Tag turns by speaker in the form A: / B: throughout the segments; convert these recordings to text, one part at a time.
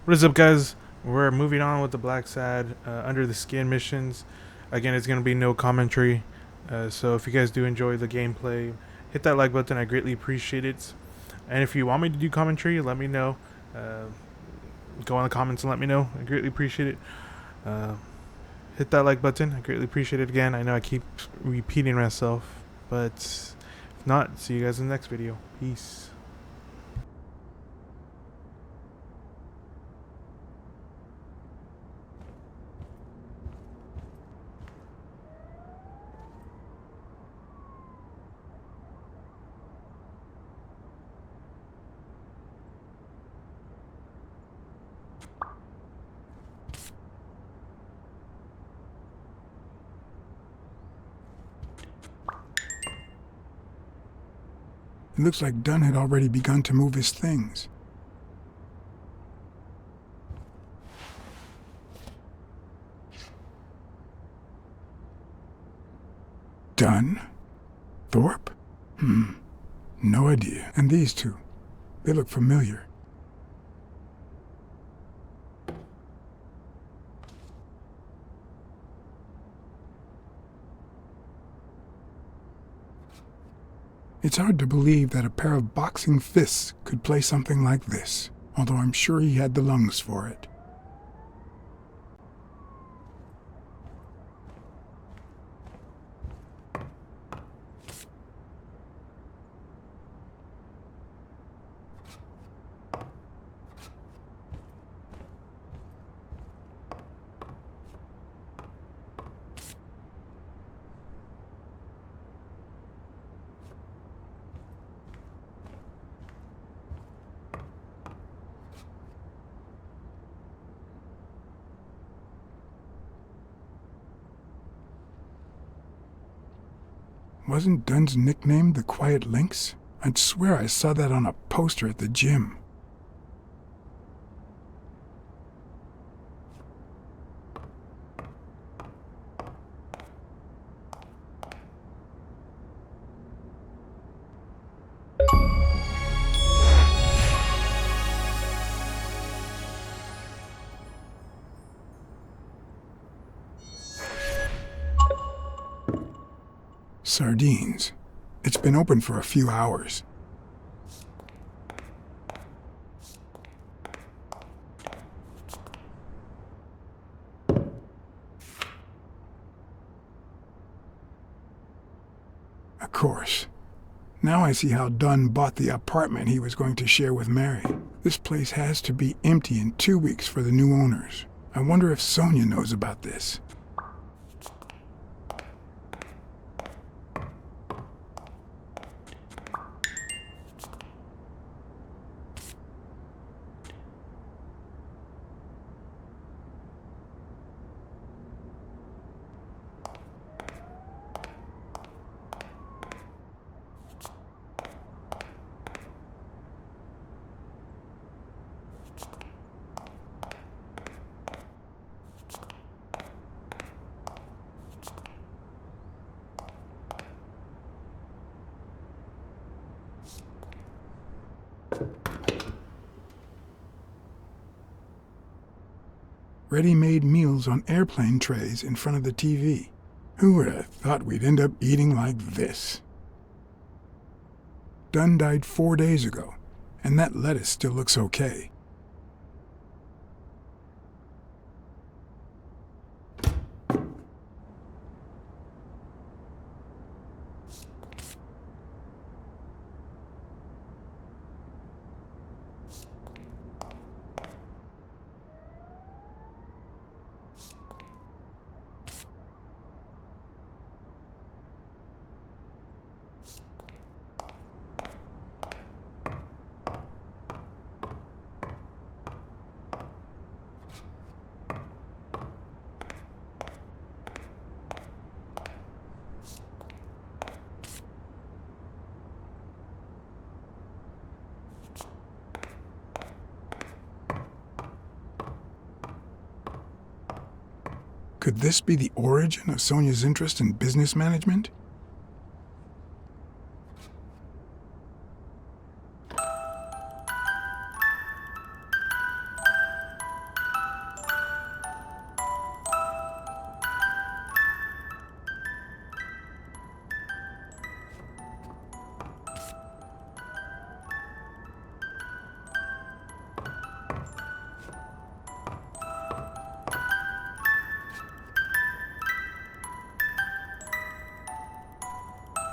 A: What is up, guys? We're moving on with the BlackSad Under the Skin missions. Again, it's going to be no commentary. So if you guys do enjoy the gameplay, hit that like button. I greatly appreciate it. And if you want me to do commentary, let me know. Uh, Go in the comments and let me know. I greatly appreciate it. Uh, Hit that like button. I greatly appreciate it again. I know I keep repeating myself, but if not, see you guys in the next video. Peace.
B: It looks like Dunn had already begun to move his things. Dunn? Thorpe? No idea. And these two? They look familiar. It's hard to believe that a pair of boxing fists could play something like this, although I'm sure he had the lungs for it. Wasn't Dunn's nickname the Quiet Lynx? I'd swear I saw that on a poster at the gym. Sardines. It's been open for a few hours. Of course. Now I see how Dunn bought the apartment he was going to share with Mary. This place has to be empty in 2 weeks for the new owners. I wonder if Sonia knows about this. Ready-made meals on airplane trays in front of the TV. Who would have thought we'd end up eating like this? Dunn died 4 days ago, and that lettuce still looks okay. Could this be the origin of Sonia's interest in business management?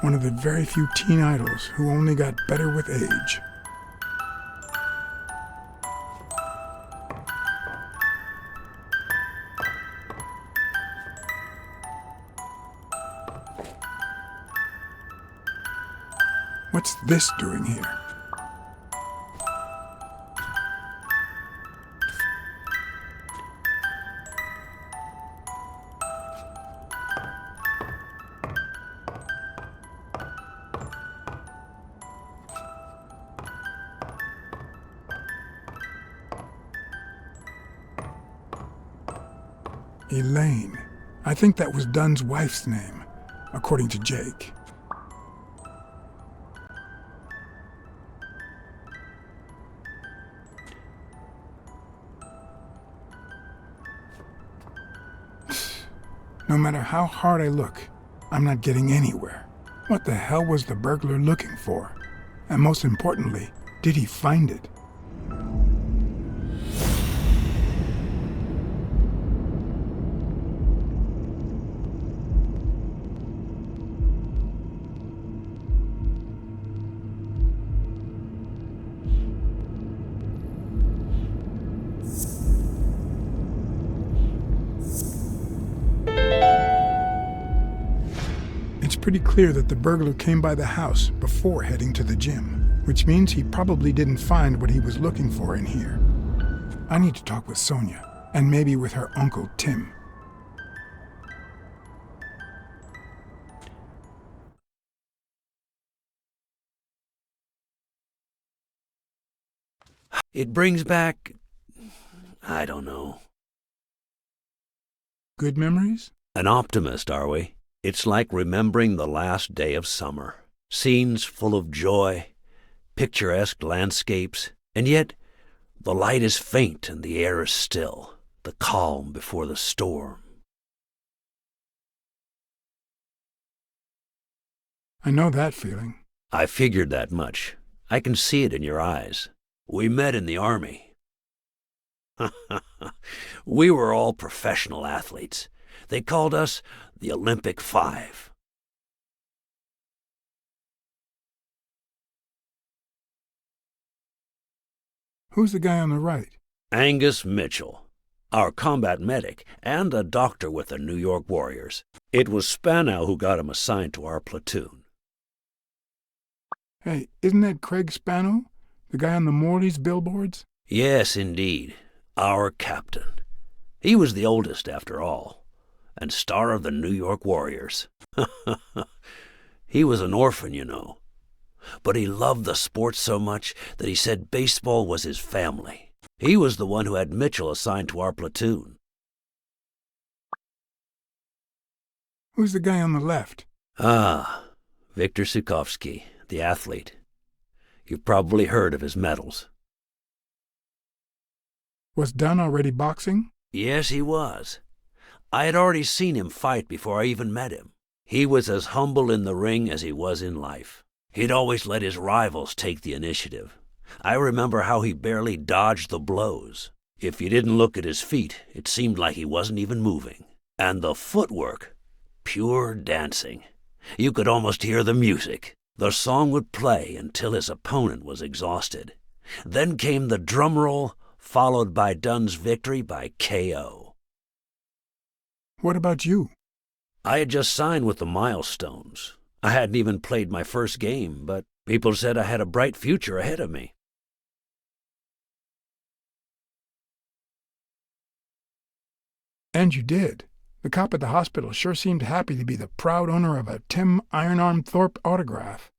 B: One of the very few teen idols who only got better with age. What's this doing here? Elaine. I think that was Dunn's wife's name, according to Jake. No matter how hard I look, I'm not getting anywhere. What the hell was the burglar looking for? And most importantly, did he find it? It's pretty clear that the burglar came by the house before heading to the gym, which means he probably didn't find what he was looking for in here. I need to talk with Sonia, and maybe with her uncle Tim.
C: It brings back, I don't know.
B: Good memories?
C: An optimist, are we? It's like remembering the last day of summer. Scenes full of joy, picturesque landscapes, and yet the light is faint and the air is still, the calm before the storm.
B: I know that feeling.
C: I figured that much. I can see it in your eyes. We met in the Army. We were all professional athletes. They called us the Olympic Five.
B: Who's the guy on the right?
C: Angus Mitchell, our combat medic and a doctor with the New York Warriors. It was Spanow who got him assigned to our platoon.
B: Hey, isn't that Craig Spanow? The guy on the Morley's billboards?
C: Yes, indeed. Our captain. He was the oldest, after all, and star of the New York Warriors. He was an orphan, you know. But he loved the sport so much that he said baseball was his family. He was the one who had Mitchell assigned to our platoon.
B: Who's the guy on the left?
C: Ah, Viktor Sukovsky, the athlete. You've probably heard of his medals.
B: Was Dunn already boxing?
C: Yes, he was. I had already seen him fight before I even met him. He was as humble in the ring as he was in life. He'd always let his rivals take the initiative. I remember how he barely dodged the blows. If you didn't look at his feet, it seemed like he wasn't even moving. And the footwork, pure dancing. You could almost hear the music. The song would play until his opponent was exhausted. Then came the drum roll, followed by Dunn's victory by KO.
B: What about you?
C: I had just signed with the Milestones. I hadn't even played my first game, but people said I had a bright future ahead of me.
B: And you did. The cop at the hospital sure seemed happy to be the proud owner of a Tim Ironarm Thorpe autograph.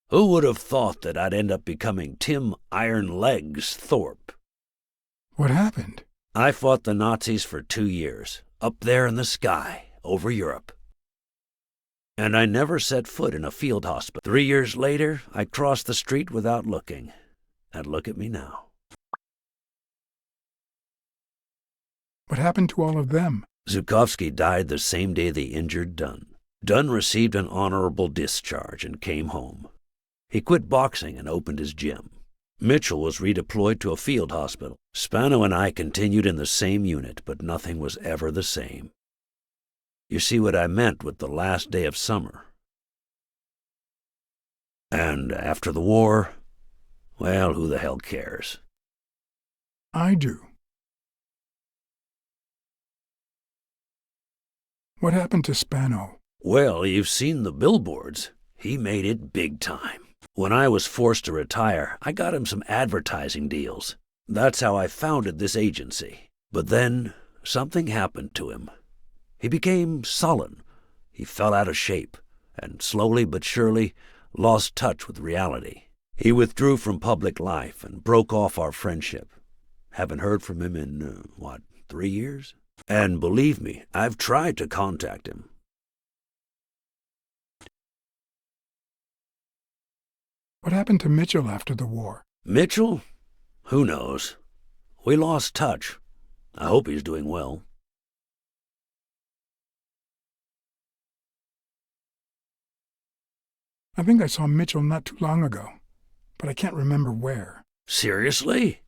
C: Who would have thought that I'd end up becoming Tim Iron Legs Thorpe?
B: What happened?
C: I fought the Nazis for 2 years, up there in the sky, over Europe. And I never set foot in a field hospital. 3 years later, I crossed the street without looking. And look at me now.
B: What happened to all of them?
C: Zukovsky died the same day they injured Dunn. Dunn received an honorable discharge and came home. He quit boxing and opened his gym. Mitchell was redeployed to a field hospital. Spano and I continued in the same unit, but nothing was ever the same. You see what I meant with the last day of summer. And after the war, well, who the hell cares?
B: I do. What happened to Spano?
C: Well, you've seen the billboards. He made it big time. When I was forced to retire, I got him some advertising deals. That's how I founded this agency. But then, something happened to him. He became sullen. He fell out of shape, and slowly but surely lost touch with reality. He withdrew from public life and broke off our friendship. Haven't heard from him in, 3 years? And believe me, I've tried to contact him.
B: What happened to Mitchell after the war?
C: Mitchell? Who knows? We lost touch. I hope he's doing well.
B: I think I saw Mitchell not too long ago, but I can't remember where.
C: Seriously?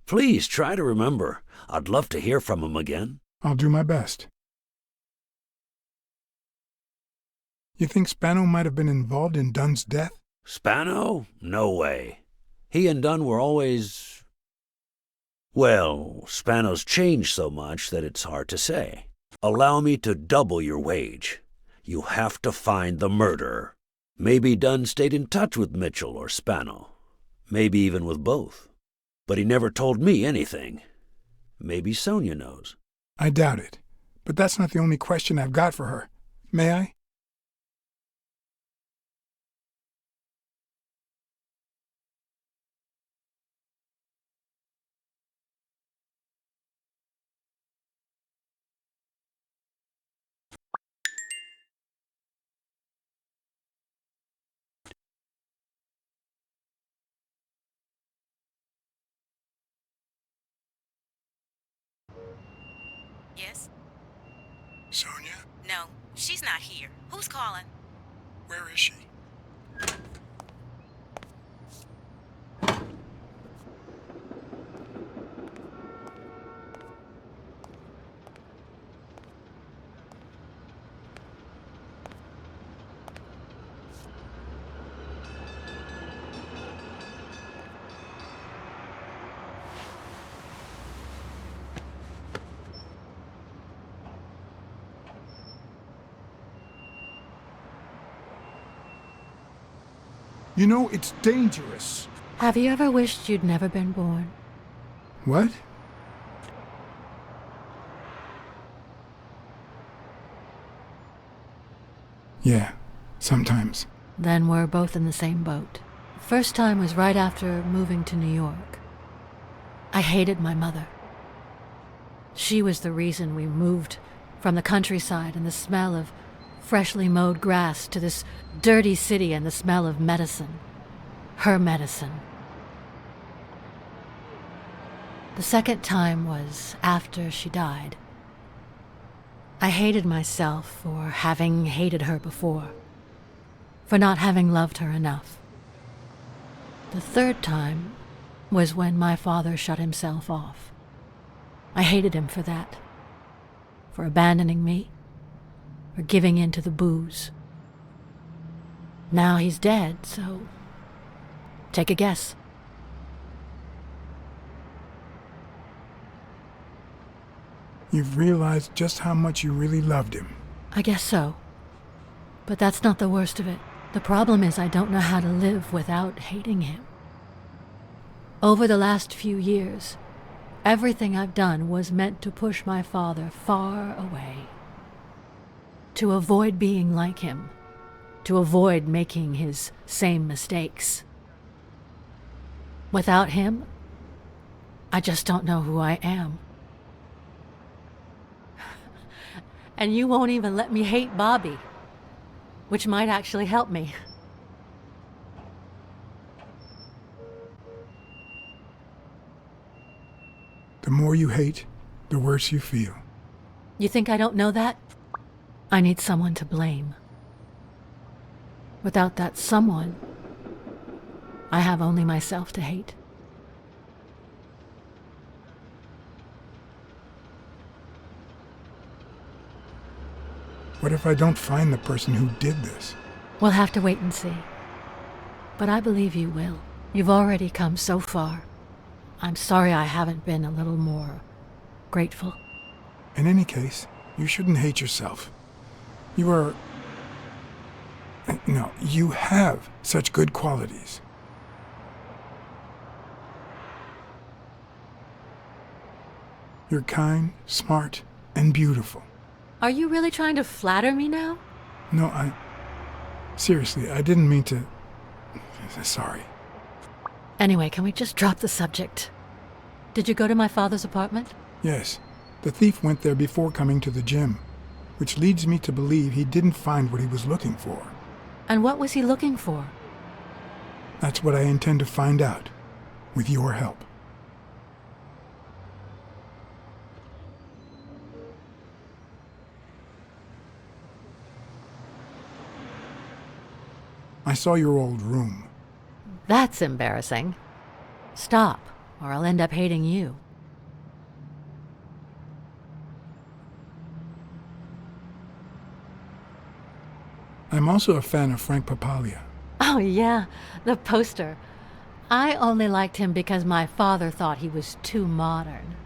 C: Please try to remember. I'd love to hear from him again.
B: I'll do my best. You think Spano might have been involved in Dunn's death?
C: Spano? No way. He and Dunn were always... Well, Spano's changed so much that it's hard to say. Allow me to double your wage. You have to find the murderer. Maybe Dunn stayed in touch with Mitchell or Spano. Maybe even with both. But he never told me anything. Maybe Sonia knows.
B: I doubt it, but that's not the only question I've got for her. May I?
D: Yes?
B: Sonia?
D: No, she's not here. Who's calling?
B: Where is she? You know, it's dangerous.
E: Have you ever wished you'd never been born?
B: What? Yeah, sometimes.
E: Then we're both in the same boat. First time was right after moving to New York. I hated my mother. She was the reason we moved from the countryside and the smell of freshly mowed grass to this dirty city and the smell of medicine. Her medicine. The second time was after she died. I hated myself for having hated her before, for not having loved her enough. The third time was when my father shut himself off. I hated him for that, for abandoning me, for giving in to the booze. Now he's dead, so take a guess.
B: You've realized just how much you really loved him.
E: I guess so. But that's not the worst of it. The problem is I don't know how to live without hating him. Over the last few years, everything I've done was meant to push my father far away. To avoid being like him. To avoid making his same mistakes. Without him, I just don't know who I am. And you won't even let me hate Bobby, which might actually help me.
B: The more you hate, the worse you feel.
E: You think I don't know that? I need someone to blame. Without that someone, I have only myself to hate.
B: What if I don't find the person who did this?
E: We'll have to wait and see. but I believe you will. You've already come so far. I'm sorry I haven't been a little more grateful.
B: In any case, you shouldn't hate yourself. You are... No, you have such good qualities. You're kind, smart, and beautiful.
E: Are you really trying to flatter me now?
B: No, seriously, I didn't mean to... Sorry.
E: Anyway, can we just drop the subject? Did you go to my father's apartment?
B: Yes, the thief went there before coming to the gym, which leads me to believe he didn't find what he was looking for.
E: And what was he looking for?
B: That's what I intend to find out, with your help. I saw your old room.
E: That's embarrassing. Stop, or I'll end up hating you.
B: I'm also a fan of Frank Papalia.
E: Oh yeah, the poster. I only liked him because my father thought he was too modern.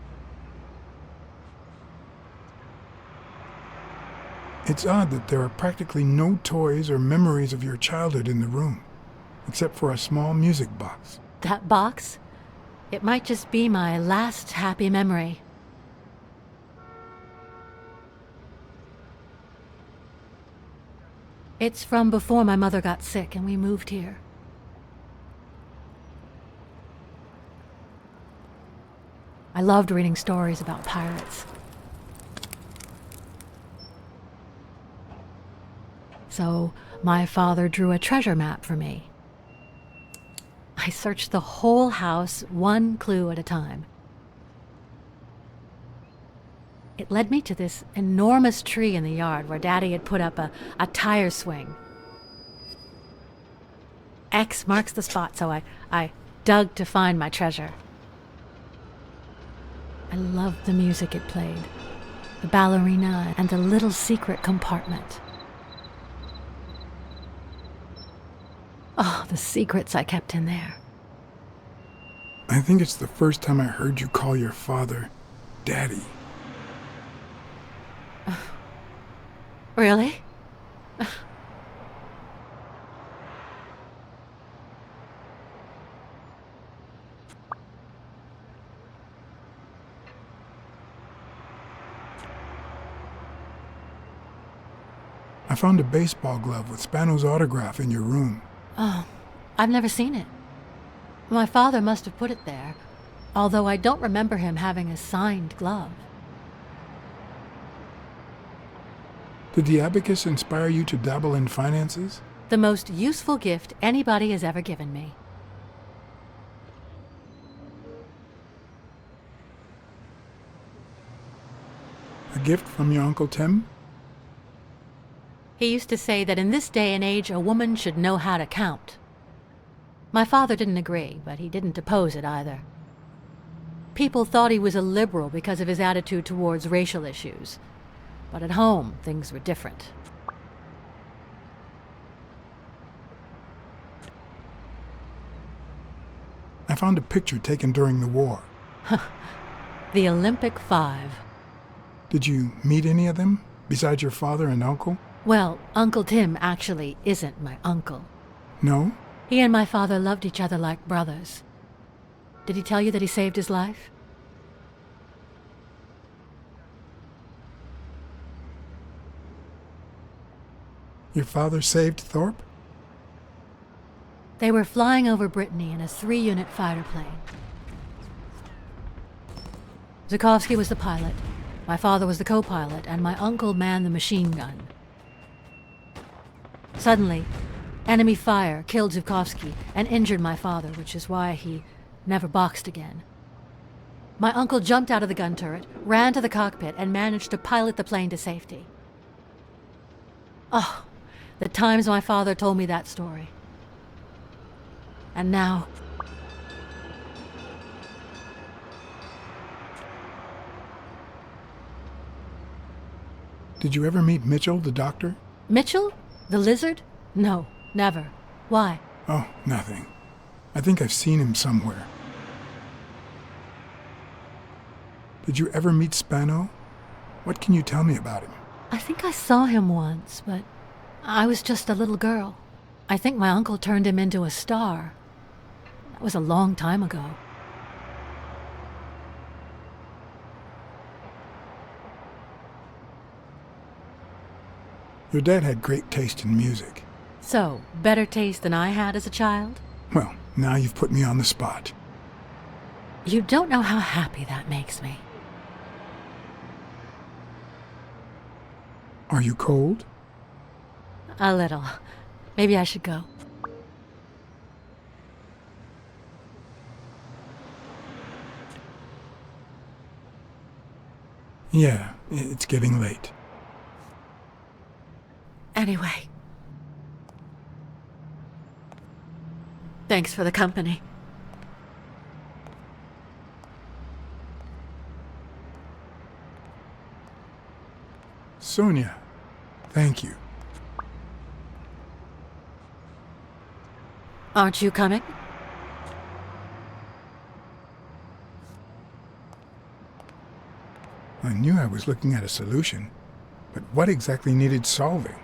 B: It's odd that there are practically no toys or memories of your childhood in the room, except for a small music box.
E: That box? It might just be my last happy memory. It's from before my mother got sick and we moved here. I loved reading stories about pirates. So my father drew a treasure map for me. I searched the whole house, one clue at a time. It led me to this enormous tree in the yard where Daddy had put up a tire swing. X marks the spot, so I dug to find my treasure. I loved the music it played, the ballerina and the little secret compartment. Oh, the secrets I kept in there.
B: I think it's the first time I heard you call your father Daddy.
E: Really?
B: I found a baseball glove with Spano's autograph in your room.
E: Oh, I've never seen it. My father must have put it there, although I don't remember him having a signed glove.
B: Did the abacus inspire you to dabble in finances?
E: The most useful gift anybody has ever given me.
B: A gift from your Uncle Tim?
E: He used to say that in this day and age, a woman should know how to count. My father didn't agree, but he didn't oppose it either. People thought he was a liberal because of his attitude towards racial issues. But at home, things were different.
B: I found a picture taken during the war.
E: The Olympic Five.
B: Did you meet any of them, besides your father and uncle?
E: Well, Uncle Tim actually isn't my uncle.
B: No?
E: He and my father loved each other like brothers. Did he tell you that he saved his life?
B: Your father saved Thorpe?
E: They were flying over Brittany in a 3-unit fighter plane. Zukovsky was the pilot, my father was the co-pilot, and my uncle manned the machine gun. Suddenly, enemy fire killed Zukovsky and injured my father, which is why he never boxed again. My uncle jumped out of the gun turret, ran to the cockpit, and managed to pilot the plane to safety. Oh, the times my father told me that story. And now...
B: Did you ever meet Mitchell, the doctor?
E: Mitchell? The lizard? No, never. Why?
B: Oh, nothing. I think I've seen him somewhere. Did you ever meet Spano? What can you tell me about him?
E: I think I saw him once, but I was just a little girl. I think my uncle turned him into a star. That was a long time ago.
B: Your dad had great taste in music.
E: So, better taste than I had as a child?
B: Well, now you've put me on the spot.
E: You don't know how happy that makes me.
B: Are you cold?
E: A little. Maybe I should go.
B: Yeah, it's getting late.
E: Anyway. Thanks for the company.
B: Sonia, thank you.
E: Aren't you coming?
B: I knew I was looking at a solution, but what exactly needed solving?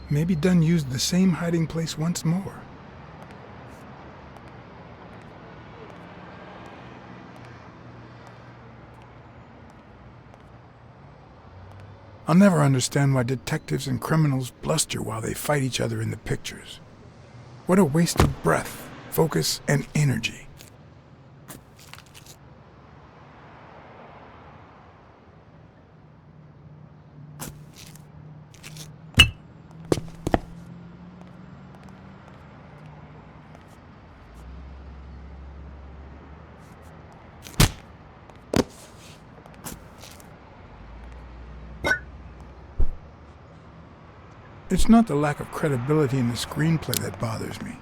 B: Maybe Dunn used the same hiding place once more. I'll never understand why detectives and criminals bluster while they fight each other in the pictures. What a waste of breath, focus, and energy. It's not the lack of credibility in the screenplay that bothers me.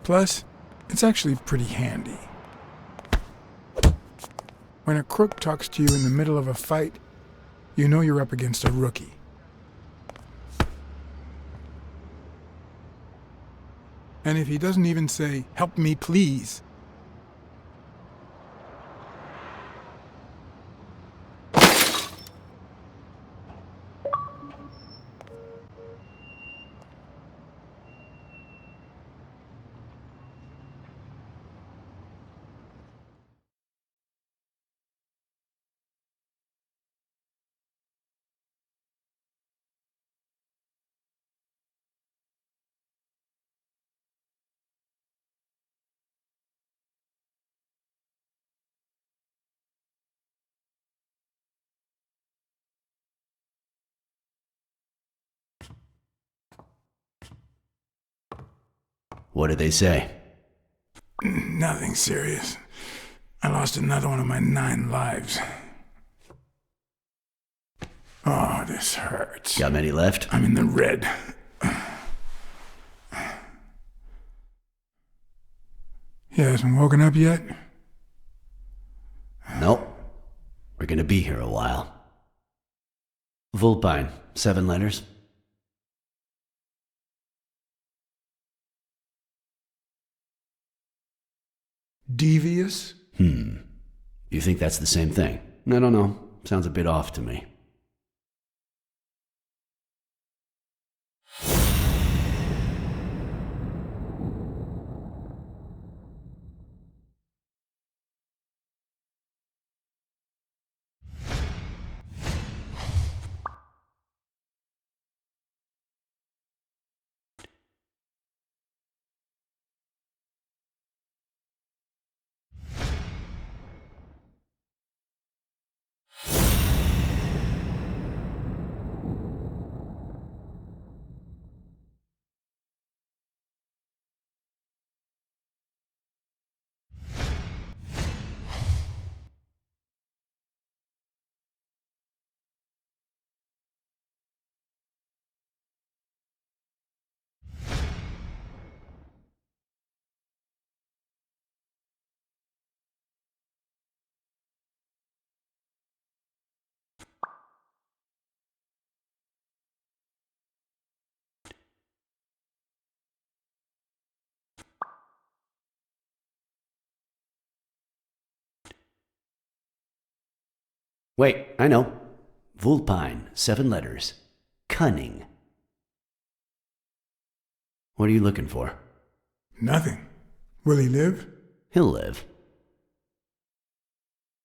B: Plus, it's actually pretty handy. When a crook talks to you in the middle of a fight, you know you're up against a rookie. And if he doesn't even say, "Help me, please,"
F: What did they say?
B: nothing serious. I lost another one of my 9 lives. Oh, this hurts.
F: Got many left?
B: I'm in the red. He hasn't woken up yet?
F: Nope. We're gonna be here a while. Vulpine, 7 letters.
B: Devious?
F: You think that's the same thing? I don't know. Sounds a bit off to me. Wait, I know. Vulpine, 7 letters. Cunning. What are you looking for?
B: Nothing. Will he live?
F: He'll live.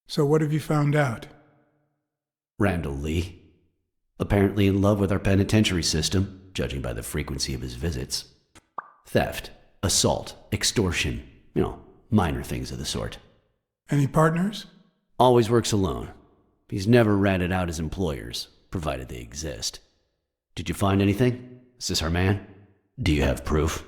B: So what have you found out?
F: Randall Lee. Apparently in love with our penitentiary system, judging by the frequency of his visits. Theft, assault, extortion, minor things of the sort.
B: Any partners?
F: Always works alone. He's never ratted out his employers, provided they exist. Did you find anything? Is this our man? Do you have proof?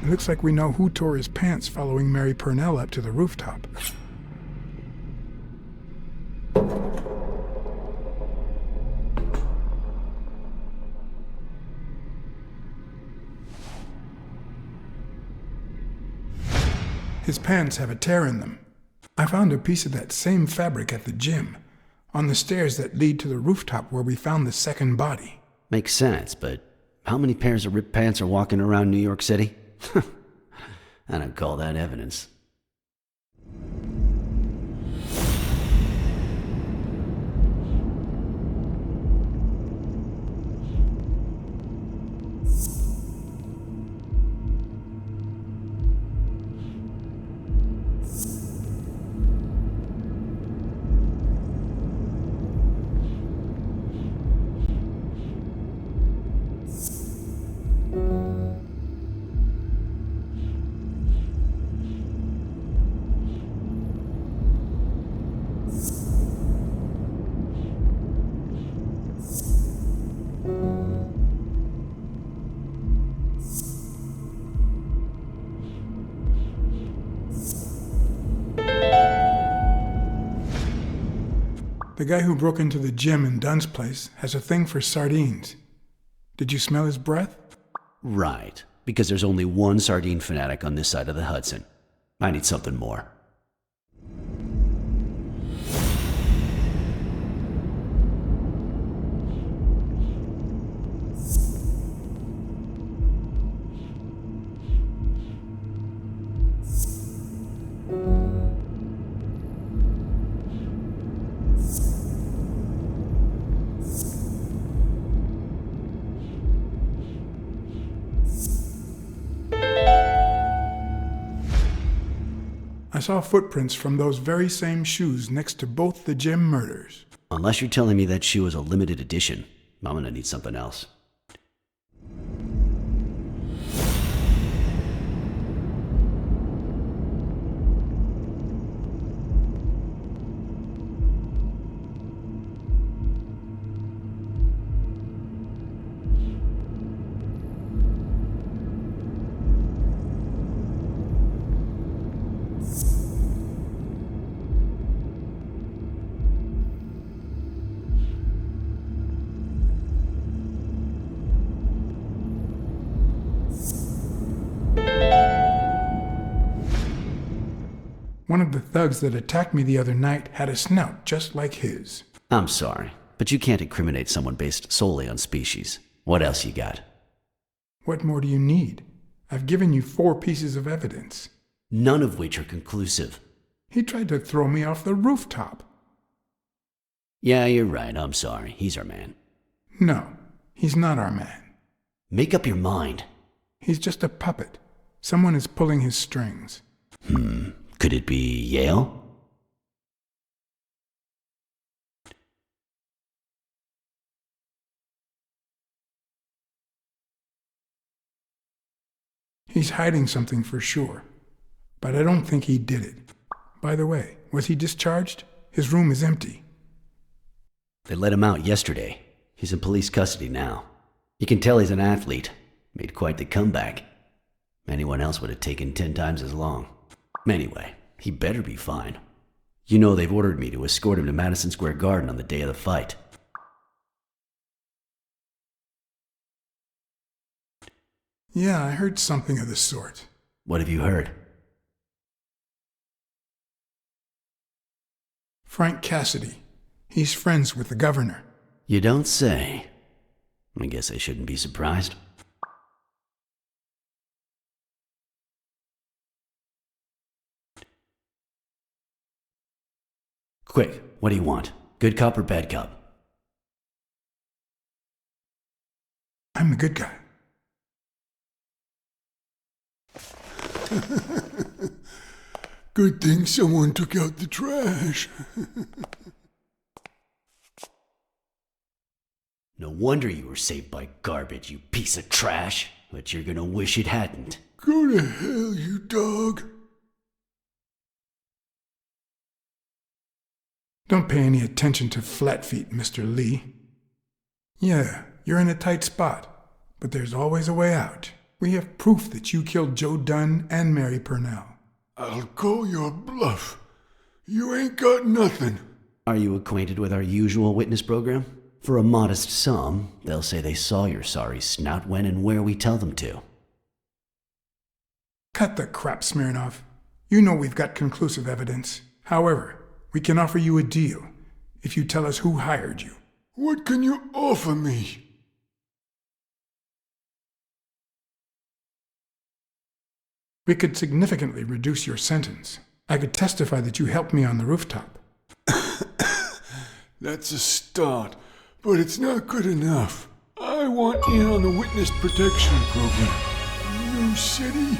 B: It looks like we know who tore his pants following Mary Purnell up to the rooftop. His pants have a tear in them. I found a piece of that same fabric at the gym, on the stairs that lead to the rooftop where we found the second body.
F: Makes sense, but how many pairs of ripped pants are walking around New York City? I don't call that evidence.
B: The guy who broke into the gym in Dunn's place has a thing for sardines. Did you smell his breath?
F: Right, because there's only one sardine fanatic on this side of the Hudson. I need something more.
B: saw footprints from those very same shoes next to both the Jim murders.
F: Unless you're telling me that shoe was a limited edition, I'm gonna need something else.
B: One of the thugs that attacked me the other night had a snout just like his.
F: I'm sorry, but you can't incriminate someone based solely on species. What else you got?
B: What more do you need? I've given you 4 pieces of evidence.
F: None of which are conclusive.
B: He tried to throw me off the rooftop.
F: Yeah, you're right, I'm sorry. He's our man.
B: No, he's not our man.
F: Make up your mind.
B: He's just a puppet. Someone is pulling his strings.
F: Could it be Yale?
B: He's hiding something for sure, but I don't think he did it. By the way, was he discharged? His room is empty.
F: They let him out yesterday. He's in police custody now. You can tell he's an athlete. Made quite the comeback. Anyone else would have taken 10 times as long. Anyway, he better be fine. You know they've ordered me to escort him to Madison Square Garden on the day of the fight.
B: Yeah, I heard something of the sort.
F: What have you heard?
B: Frank Cassidy. He's friends with the governor.
F: You don't say. I guess I shouldn't be surprised. Quick, what do you want? Good cop or bad cop?
B: I'm the good guy. Good thing someone took out the trash.
F: No wonder you were saved by garbage, you piece of trash. But you're gonna wish it hadn't.
B: Go to hell, you dog. Don't pay any attention to flat feet, Mr. Lee. Yeah, you're in a tight spot, but there's always a way out. We have proof that you killed Joe Dunn and Mary Purnell. I'll call your bluff. You ain't got nothing.
F: Are you acquainted with our usual witness program? For a modest sum, they'll say they saw your sorry snout when and where we tell them to.
B: Cut the crap, Smirnoff. You know we've got conclusive evidence. However, we can offer you a deal if you tell us who hired you. What can you offer me? We could significantly reduce your sentence. I could testify that you helped me on the rooftop. That's a start, but it's not good enough. I want in on the witness protection program. New city,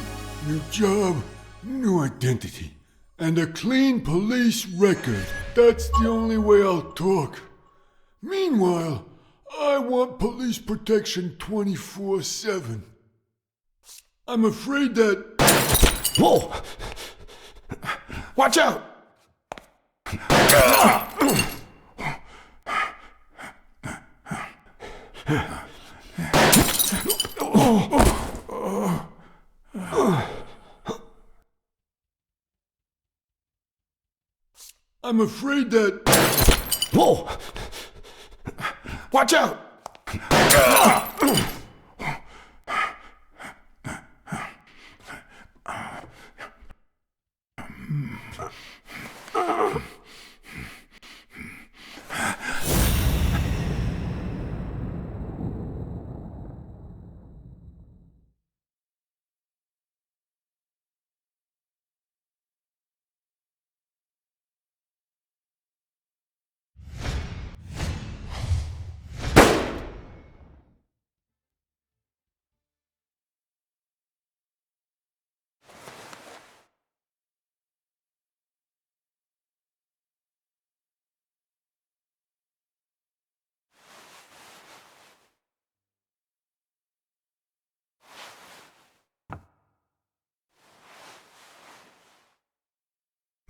B: new job, new identity, and a clean police record. That's the only way I'll talk. Meanwhile, I want police protection 24/7. I'm afraid that...
F: Whoa!
B: Watch out! I'm afraid that...
F: Whoa!
B: Watch out!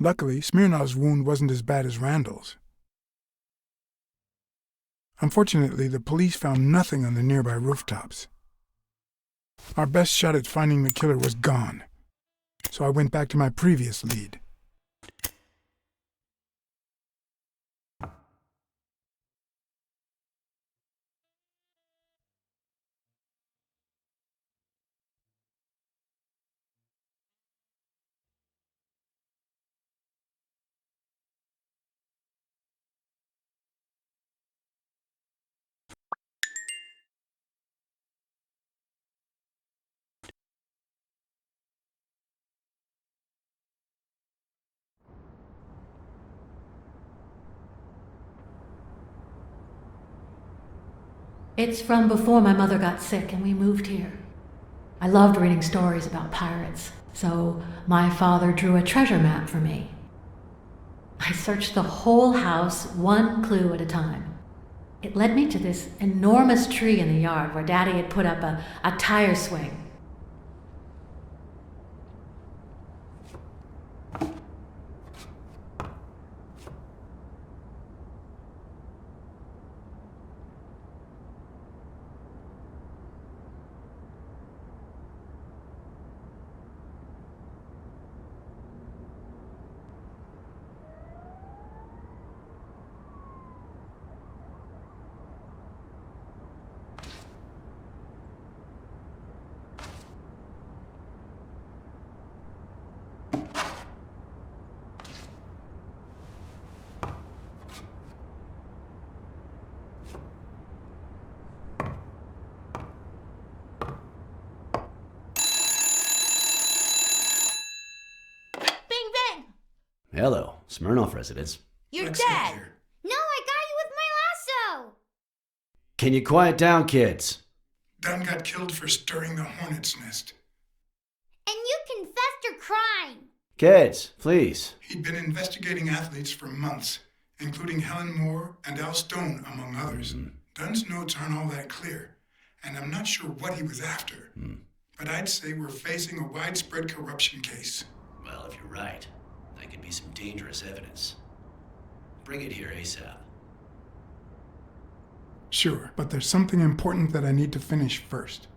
B: Luckily, Smirnov's wound wasn't as bad as Randall's. Unfortunately, the police found nothing on the nearby rooftops. Our best shot at finding the killer was gone, so I went back to my previous lead.
E: It's from before my mother got sick and we moved here. I loved reading stories about pirates, so my father drew a treasure map for me. I searched the whole house, one clue at a time. It led me to this enormous tree in the yard where Daddy had put up a tire swing.
F: Hello, Smirnoff residence.
G: You're
B: Let's
G: dead!
B: get here.
G: No, I got you with my lasso!
F: Can you quiet down, kids?
B: Dunn got killed for stirring the hornet's nest.
G: And you confessed your crime!
F: Kids, please.
B: He'd been investigating athletes for months, including Helen Moore and Al Stone, among others. Dunn's notes aren't all that clear, and I'm not sure what he was after. But I'd say we're facing a widespread corruption case.
F: Well, if you're right, that could be some dangerous evidence. Bring it here ASAP.
B: Sure, but there's something important that I need to finish first.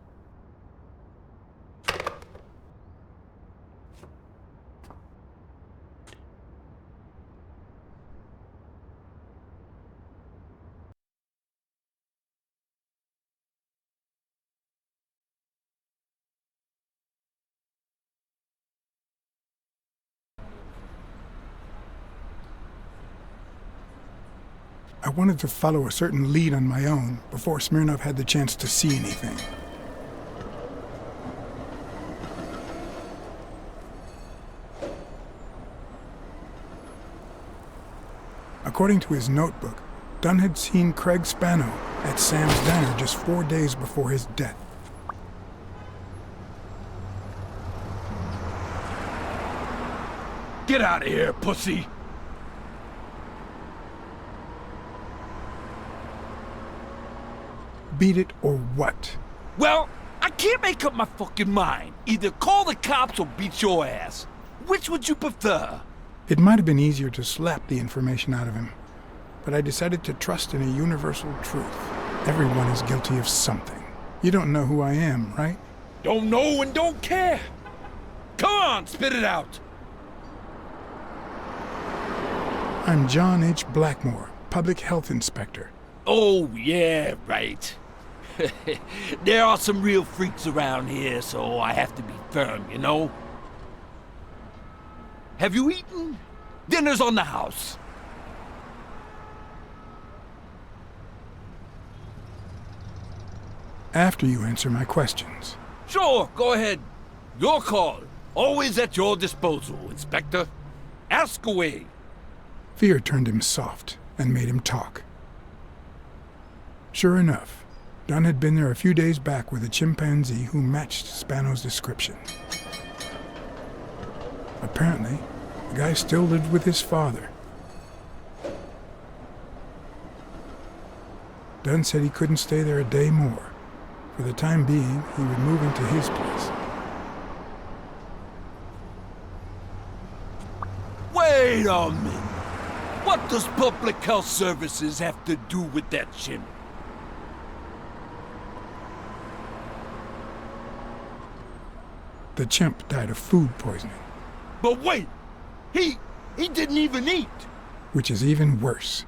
B: I wanted to follow a certain lead on my own before Smirnov had the chance to see anything. According to his notebook, Dunn had seen Craig Spano at Sam's Diner just 4 days before his death.
H: Get out of here, pussy!
B: Beat it or what?
H: Well, I can't make up my fucking mind. Either call the cops or beat your ass. Which would you prefer?
B: It might have been easier to slap the information out of him, but I decided to trust in a universal truth. Everyone is guilty of something. You don't know who I am, right?
H: Don't know and don't care. Come on, spit it out.
B: I'm John H. Blackmore, Public Health Inspector.
H: Oh, yeah, right. There are some real freaks around here, so I have to be firm, you know? Have you eaten? Dinner's on the house.
B: After you answer my questions.
H: Sure, go ahead. Your call. Always at your disposal, Inspector. Ask away.
B: Fear turned him soft and made him talk. Sure enough, Dunn had been there a few days back with a chimpanzee who matched Spano's description. Apparently, the guy still lived with his father. Dunn said he couldn't stay there a day more. For the time being, he would move into his place.
H: Wait a minute. What does public health services have to do with that chimney?
B: The chimp died of food poisoning,
H: But wait! He didn't even eat!
B: which is even worse.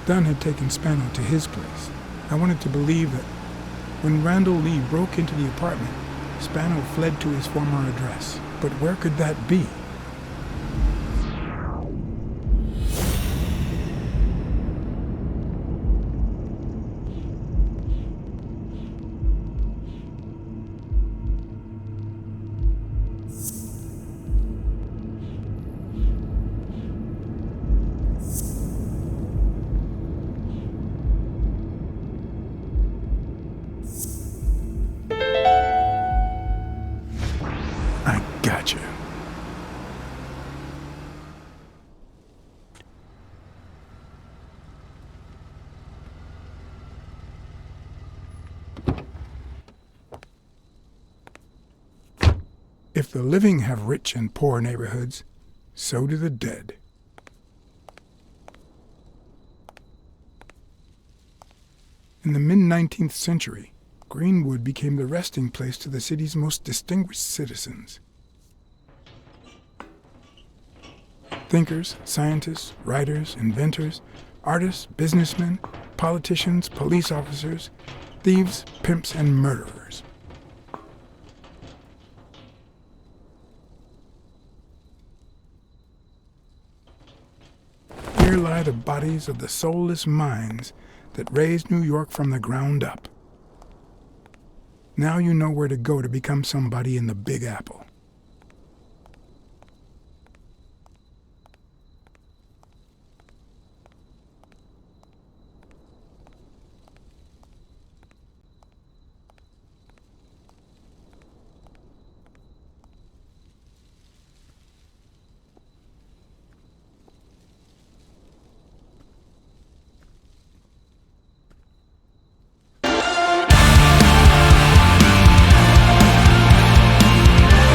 B: Dunn had taken Spano to his place. I wanted to believe that when Randall Lee broke into the apartment, Spano fled to his former address. But where could that be? I gotcha. If the living have rich and poor neighborhoods, so do the dead. In the mid-19th century, Greenwood became the resting place to the city's most distinguished citizens. Thinkers, scientists, writers, inventors, artists, businessmen, politicians, police officers, thieves, pimps, and murderers. Here lie the bodies of the soulless minds that raised New York from the ground up. Now you know where to go to become somebody in the Big Apple.